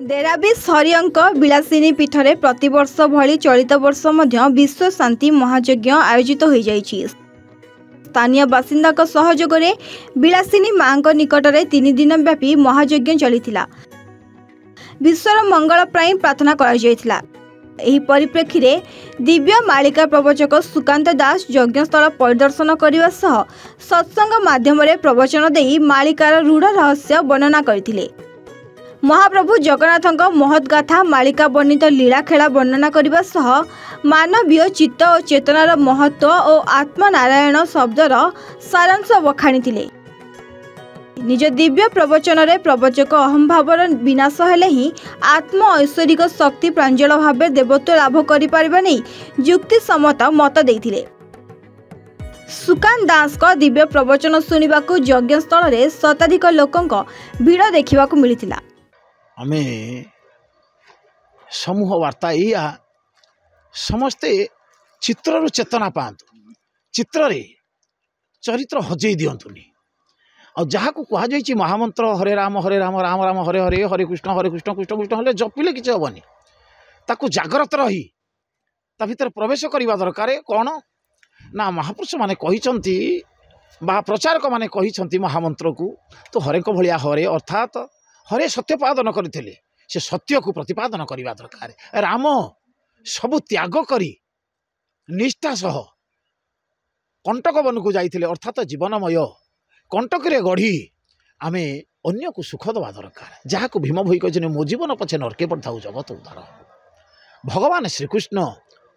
डेराबिस हरियंक विलासिनी पीठरे प्रतिवर्ष भली चलित वर्ष मध्य विश्व शांति महायज्ञ आयोजित हो जाइछि। स्थानीय बासिंदा सहयोग में विलासिनी मां निकटरे 3 दिन व्यापी महायज्ञ चलिथिला। विश्वर मंगल प्राय प्रार्थना करा जायथिला। एही परिप्रेक्षी रे दिव्य मालिका प्रवचक सुकांत दास यज्ञस्थल परिदर्शन करने सह सत्संग माध्यम प्रवचन देई मालिकार रूढ़ रहस्य वर्णना करथिले। महाप्रभु जगन्नाथ महत् गाथा मालिका वर्णित लीला खेला वर्णना करने सह मानवीय चित्त और चेतनार महत्व और आत्मनारायण शब्दर सारांश बखाणी। निज दिव्य प्रवचन रे प्रवचक अहम भावर विनाश हेले ही आत्म ऐश्वरिक शक्ति प्रांजल भाव देवत्व लाभ करें युक्ति सम्मत मत देथिले। सुकांत दास का दिव्य प्रवचन सुनिबा यज्ञस्थल में शताधिक लोकंक भीड़ देखा मिलता। आमे समूह वार्ता या समस्ते चित्रर चेतना पातु, चित्र रे चरित्र हजई दिंतुनि। और जहाँ को कहुई महामंत्र हरे राम राम राम हरे हरे हरे कृष्ण कृष्ण कृष्ण हेल्ले जपिले किसी हेनी। ताकू जागृत रही ता भीतर प्रवेश करने दरकार। कौन ना महापुरुष माने कहिसंती बा प्रचारक माने कहिसंती महामंत्र को तो हरेक भलिया हरे अर्थात हरे सत्यपादन करथिले से सत्य को प्रतिपादन करने दरकार। राम सबु त्याग करी निष्ठा सह कंटक वन को जाइथिले अर्थात जीवनमय कंटक रे गढ़ी आमे अन्य को सुख दवा दरकार। जहाँ को भीम भई कहते मो जीवन पछे नरके पड़ता जगत उद्धार। भगवान श्रीकृष्ण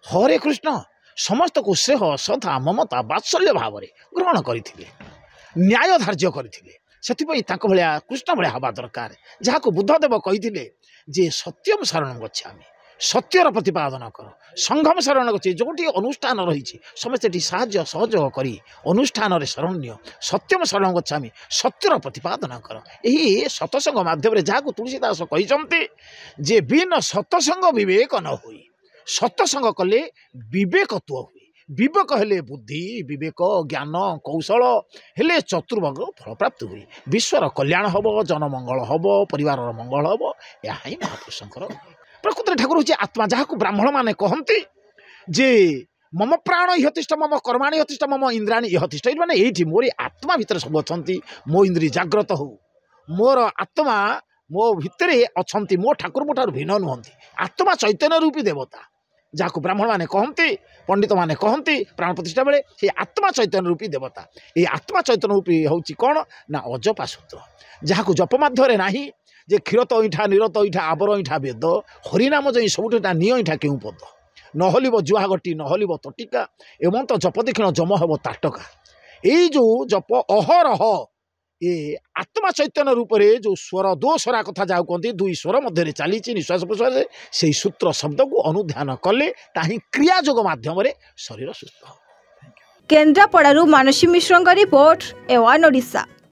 हरे कृष्ण समस्त को स्नेह श्रद्धा ममता वात्सल्य भाव ग्रहण करथिले, न्याय धार्य करथिले। सेथिपई तांको भलिया कृष्ण भलिया हवा दरकार। जहाँ को बुद्धदेव कहिथिले जे सत्यम शरणं गच्छामि, सत्यर प्रतिपादन कर, संघम शरण गच्छे। जोटी अनुष्ठान रही समस्ते साहाय्य सहयोग करी अनुष्ठान रे शरण्य सत्यम शरण गच्छामि, सत्यर प्रतिपादन कर। यही सतसंग माध्यम जहाँ को तुलसीदास कहते जे बिन सतसंग विवेक न हुई, सतसंग कले विवेकत्व हुई। विवेक हेले बुद्धि विवेक ज्ञान कौशल हेले चतुर्भग फल प्राप्त हुई। विश्वर कल्याण हम, जनमंगल हम, परिवार मंगल हम। यह ही महापुरुषंकर प्रकृति ठाकुर हूँ आत्मा। जहाँ को ब्राह्मण माने कहते जे मम प्राण इहतिष्ठ मम कर्माणि इहतिष्ठ मम इंद्राणी इहतिष्ठ। माने ये मोर आत्मा भितर सब अच्छा, मो इंद्रिय जाग्रत हो, मोर आत्मा मो भितर अच्छा, मो ठाकुर मो ठाकुर भिन्न नुहति। आत्मा चैतन्य रूपी देवता जहाँ को ब्राह्मण माने कहते पंडित माने कहते प्राण प्रतिष्ठा बेले से आत्मा चैतन्य रूपी देवता। ये आत्मा चैतन्य रूपी हूँ कौन ना अजपा सूत्र। जहाँ को जप माध्यम ना जे क्षीर तो ईठा नीर तो ईठा आबर ईठा वेद हरिनाम जई सबुठा निय ईठा केउ पद नहलिब जुआगटी नहलिब तटिका एवं तो जप दक्षिण जम हेब ताटका। यही जो जप अहरह ये आत्मा चैतन्य रूप से जो स्वर दो स्वरा कथा जहाँ कहते दुई स्वर मध्य चली निश्वास प्रश्वास से सूत्र शब्द को अनुध्यान कले ताही क्रियाजोग माध्यम शरीर सुस्थ। केन्द्रापड़ारू मानसी मिश्र रिपोर्ट, एवान ओडिशा।